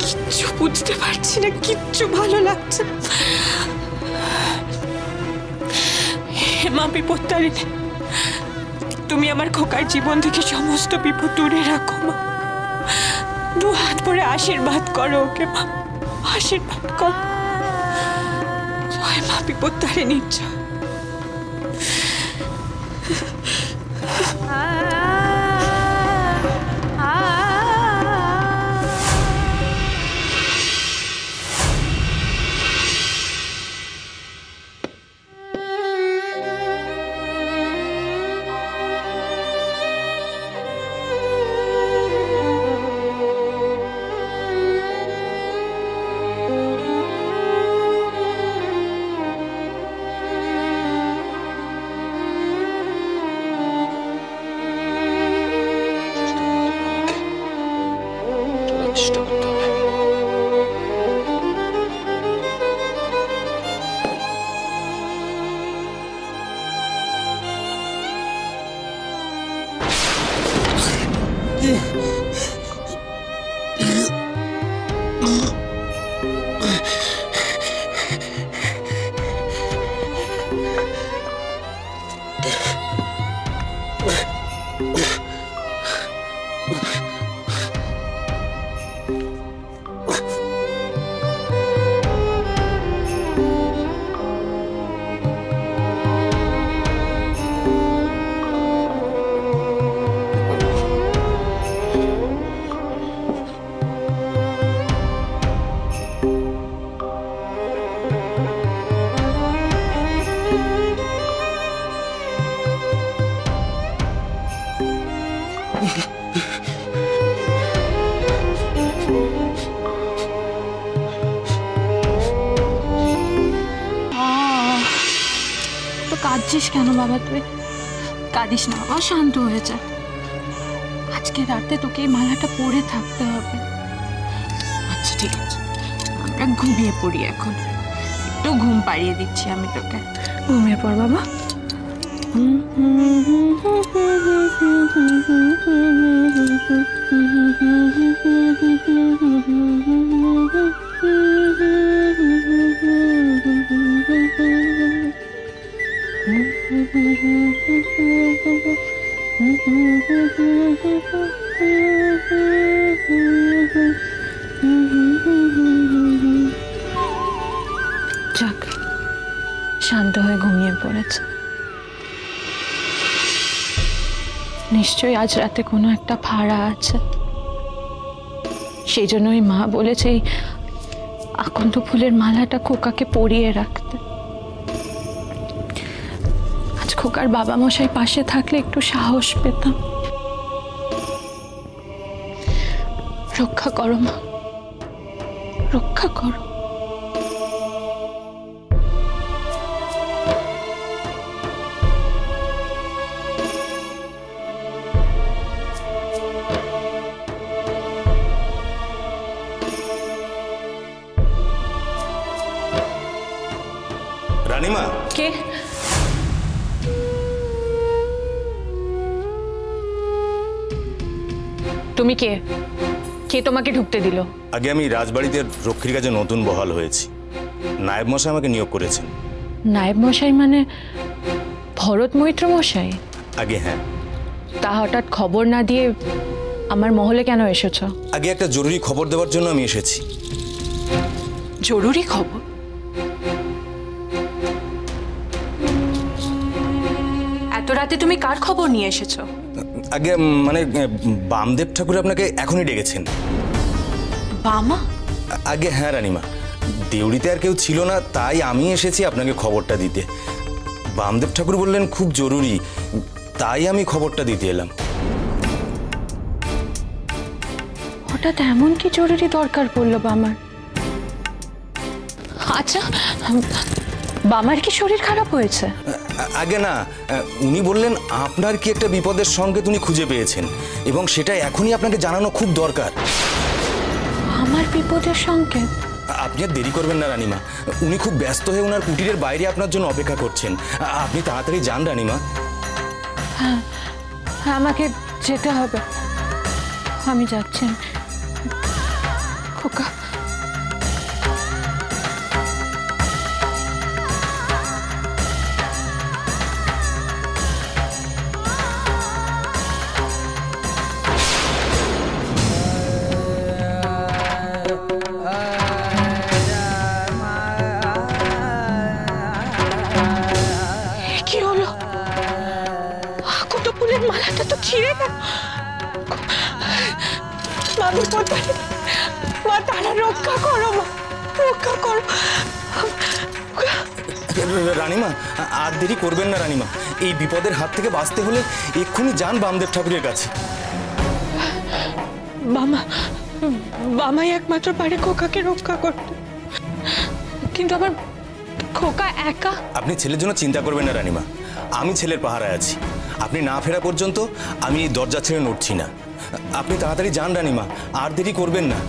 কিচ্ছু বুঝতে পারছি না, কিচ্ছু ভালো লাগছে না। হে মা বিপত্তারিণী, তুমি আমার খোকার জীবন থেকে সমস্ত বিপদ দূরে রাখো মা। দু হাত ভরে আশীর্বাদ করো ওকে মা, আশীর্বাদ করো। জয় মা বিপত্তারিণী জয়। কাঁদছিস কেন বাবা? তুই কাঁদিস না বাবা, শান্ত হয়ে যা। আজকে রাতে তোকে এই মালাটা পরে থাকতে হবে। আচ্ছা ঠিক আছে, আমরা ঘুমিয়ে পড়ি এখন। একটু ঘুম পাড়িয়ে দিচ্ছি আমি তোকে, ঘুমিয়ে পড় বাবা। যাক, শান্ত হয়ে ঘুমিয়ে পড়েছে। নিশ্চয়ই আজ রাতে কোনো একটা ফাড়া আছে, সেই জন্যই মা বলেছে এই আকন্দ ফুলের মালাটা খোকাকে পরিয়ে রাখতে। আজ খোকার বাবা মশাই পাশে থাকলে একটু সাহস পেতাম। রক্ষা করো মা, রক্ষা করো। রানীমা কে? তুমি কে? কে তোমাকে ঢুকতে দিল? আগে আমি রাজবাড়িতে রক্ষীর কাজে নতুন বহাল হয়েছি, নায়েব মশাই আমাকে নিয়োগ করেছেন। নায়েব মশাই মানে ভরত মৈত্র মশাই? আগে হ্যাঁ। তা হঠাৎ খবর না দিয়ে আমার মহলে কেন এসেছ? আগে একটা জরুরি খবর দেওয়ার জন্য আমি এসেছি। জরুরি খবর? এত রাতে তুমি কার খবর নিয়ে এসেছো? আগে মানে বামদেব ঠাকুর আপনাকে এখনই ডেকেছেন। বামা? আগে হ্যাঁ রানীমা, দেউড়িতে আর কেউ ছিল না, তাই আমি এসেছি আপনাকে খবরটা দিতে। বামদেব ঠাকুর বললেন খুব জরুরি, তাই আমি খবরটা দিতে এলাম। হঠাৎ এমন কি জরুরি দরকার পড়লো বামার? আচ্ছা, বামার কি শরীর খারাপ হয়েছে? আগে না, উনি বললেন আপনার কি একটা বিপদের সংকেত উনি খুঁজে পেয়েছেন এবং সেটা এখনই আপনাকে জানানো খুব দরকার। আমার বিপদের সংকেত? আপনি আর দেরি করবেন না রানীমা, উনি খুব ব্যস্ত হয়ে ওনার কুটিরের বাইরে আপনার জন্য অপেক্ষা করছেন। আপনি তাড়াতাড়ি যান রানীমা। হ্যাঁ, আমাকে যেতে হবে, আমি যাচ্ছি। খোকা পারে। মা তারা রক্ষা করো, মা রক্ষা করো। রানীমা, আর দেরি করবেন না রানীমা। এই বিপদের হাত থেকে বাঁচতে হলে এক্ষুনি যান বামদেব ঠাকুরের কাছে। বামাই একমাত্র পারে খোকাকে রক্ষা করতে, কিন্তু আমার খোকা একা। আপনি ছেলের জন্য চিন্তা করবেন না রানীমা, আমি ছেলের পাহারায় আছি। আপনি না ফেরা পর্যন্ত আমি এই দরজা ছেড়ে নড়ছি না। আপনি তাড়াতাড়ি যান রানীমা, আর দেরি করবেন না।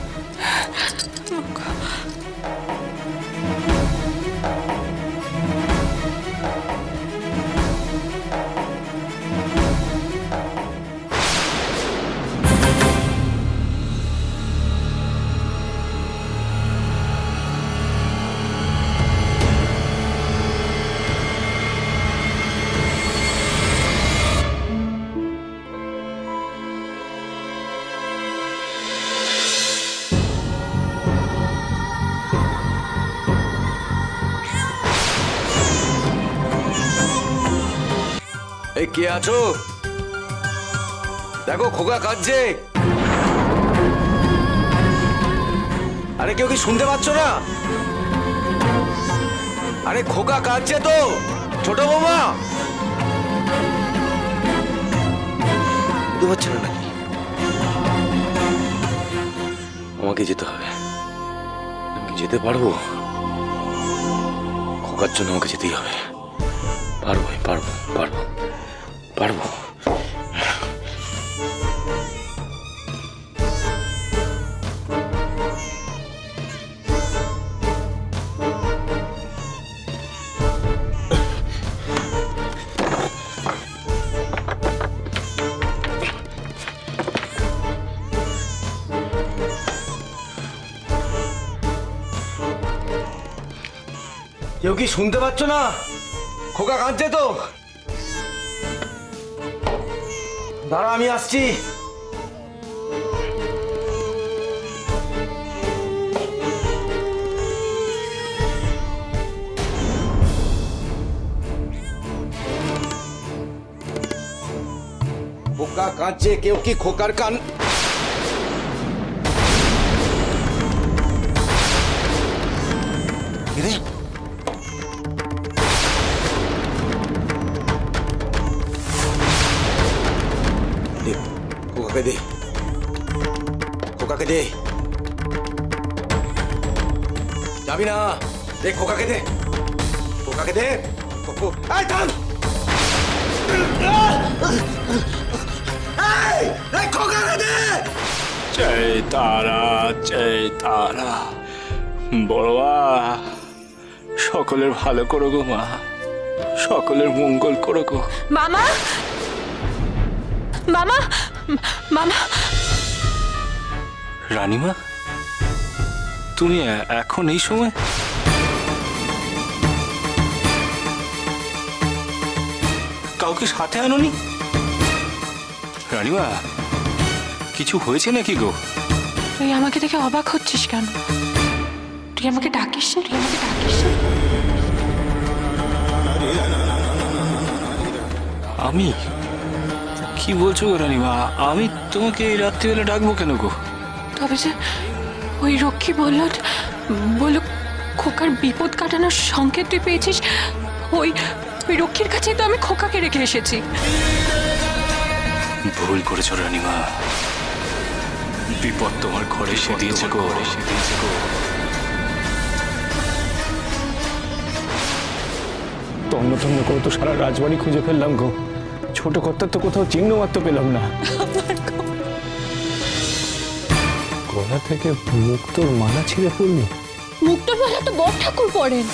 এই কে আছো? দেখো খোকা কাঁদছে। আরে কেউ কি শুনতে পাচ্ছ না? আরে খোকা কাঁদছে তো, ছোট বৌমা। বুঝতে পারছো না নাকি? আমাকে যেতে হবে। আমি যেতে পারবো? খোকার জন্য আমাকে যেতেই হবে। পারবো, পারবো, পারবো, পারবো। কেউ কি শুনতে পাচ্ছ না? খোকা কাঁদছে তো। দাঁড়া, আমি আসছি। খোকা কাঁদছে, কেউ কি খোকার কান খোকাকে দে, খোকাকে দে। যাবি না? দে খোকাকে দে, খোকাকে দে। এই থাম! এই খোকাকে দে। জয় তারা, জয় তারা। বড়মা, সকলের ভালো করো গো মা, সকলের মঙ্গল করো গো। মামা, মামা, মামা। রানীমা, তুমি এখন এই সময়? কাউকে সাথে আনোনি? রানীমা, কিছু হয়েছে নাকি গো? তুই আমাকে দেখে অবাক হচ্ছিস কেন? তুই আমাকে ডাকিস না, তুই আমাকে ডাকিস না। আমি? কি বলছো গো রানীমা? আমি তোমাকে এই রাত্রিবেলা ডাকবো কেন গো? তবে যে ওই রক্ষী বলল খোকার বিপদ কাটানোর সংকেত তুই পেয়েছিস, ওই রক্ষীর কাছেই তো আমি খোকাকে রেখে এসেছি। ভুল করেছো রানীমা, বিপদ তোমার ঘরে এসে দিয়েছে গো। তন্ন তন্ন করে তো সারা রাজবাড়ি খুঁজে ফেললাম গো, ছোট কর্তার তো কোথাও চিহ্ন মাত্র পেলাম না। গলা থেকে মুক্তোর মালা ছিঁড়ে পড়ল। মুক্তোর মালা তো বড় ঠাকুর পড়েন।